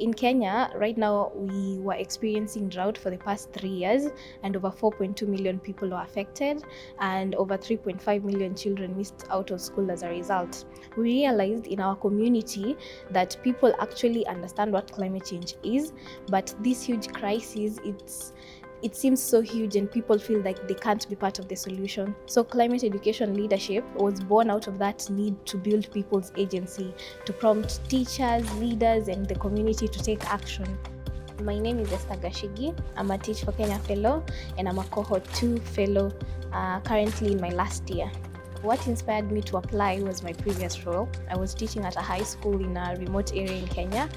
In Kenya, right now, we were experiencing drought for the past 3 years, and over 4.2 million people were affected, and over 3.5 million children missed out of school as a result. We realized in our community that people actually understand what climate change is, but this huge crisis, it seems so huge and people feel like they can't be part of the solution. So climate education leadership was born out of that need to build people's agency, to prompt teachers, leaders, and the community to take action. My name is Esther Gashigi. I'm a Teach for Kenya fellow and I'm a cohort 2 fellow, currently in my last year. What inspired me to apply was my previous role. I was teaching at a high school in a remote area in Kenya,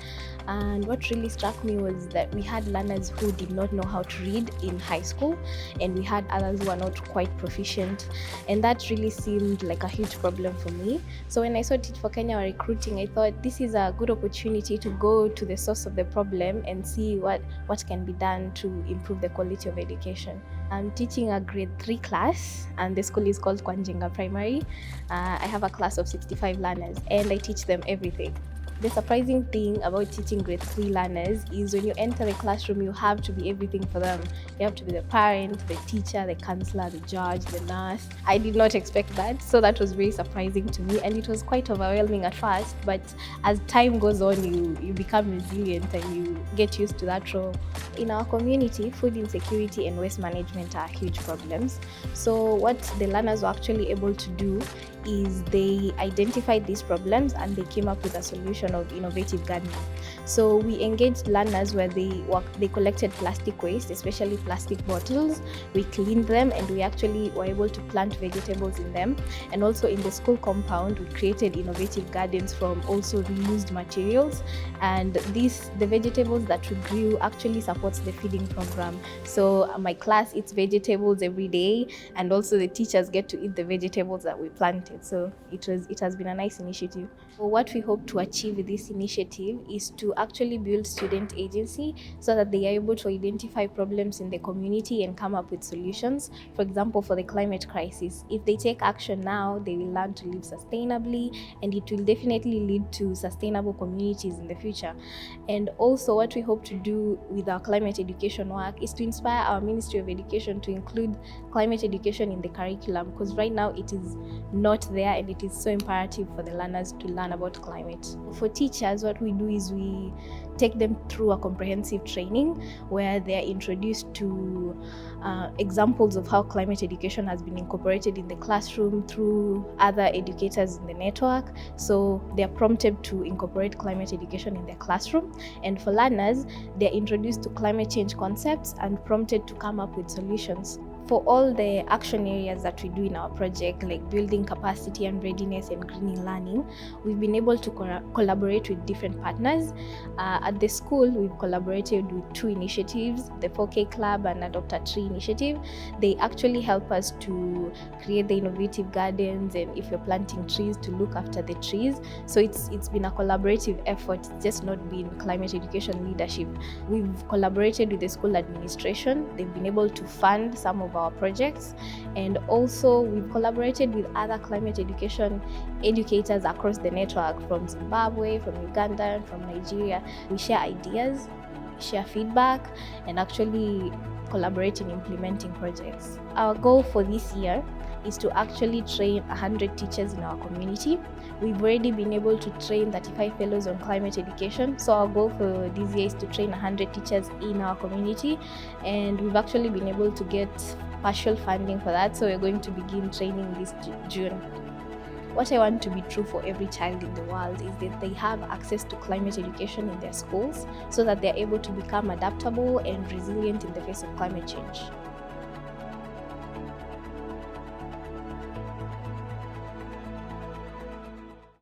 and what really struck me was that we had learners who did not know how to read in high school, and we had others who were not quite proficient, and that really seemed like a huge problem for me. So when I saw Teach for Kenya were recruiting, I thought this is a good opportunity to go to the source of the problem and see what can be done to improve the quality of education. I'm teaching a grade 3 class, and the school is called Kwanjenga Primary. I have a class of 65 learners, and I teach them everything. The surprising thing about teaching grade 3 learners is when you enter the classroom, you have to be everything for them. You have to be the parent, the teacher, the counselor, the judge, the nurse. I did not expect that, so that was very surprising to me, and it was quite overwhelming at first, but as time goes on, you become resilient and you get used to that role. In our community, food insecurity and waste management are huge problems. So what the learners were actually able to do is they identified these problems and they came up with a solution of innovative gardening. So we engaged learners where they collected plastic waste, especially plastic bottles. We cleaned them and we actually were able to plant vegetables in them. And also in the school compound, we created innovative gardens from also reused materials. And the vegetables that we grew actually supports the feeding program. So my class eats vegetables every day, and also the teachers get to eat the vegetables that we planted. So it has been a nice initiative. So what we hope to achieve with this initiative is to actually build student agency so that they are able to identify problems in the community and come up with solutions. For example, for the climate crisis, if they take action now, they will learn to live sustainably, and it will definitely lead to sustainable communities in the future. And also what we hope to do with our climate education work is to inspire our Ministry of Education to include climate education in the curriculum, because right now it is not there, and it is so imperative for the learners to learn about climate. For teachers, what we do is we take them through a comprehensive training where they are introduced to examples of how climate education has been incorporated in the classroom through other educators in the network. So they are prompted to incorporate climate education in their classroom. And for learners, they are introduced to climate change concepts and prompted to come up with solutions. For all the action areas that we do in our project, like building capacity and readiness and greening learning, we've been able to collaborate with different partners. At the school, we've collaborated with 2 initiatives, the 4K Club and Adopt a Tree initiative. They actually help us to create the innovative gardens, and if you're planting trees, to look after the trees. So it's been a collaborative effort. It's just not been climate education leadership. We've collaborated with the school administration. They've been able to fund some of our projects, and also we've collaborated with other climate education educators across the network, from Zimbabwe, from Uganda, and from Nigeria. We share ideas, share feedback, and actually collaborate in implementing projects. Our goal for this year is to actually train 100 teachers in our community. We've already been able to train 35 fellows on climate education. So our goal for this year is to train 100 teachers in our community, and we've actually been able to get partial funding for that. So we're going to begin training this June. What I want to be true for every child in the world is that they have access to climate education in their schools so that they're able to become adaptable and resilient in the face of climate change.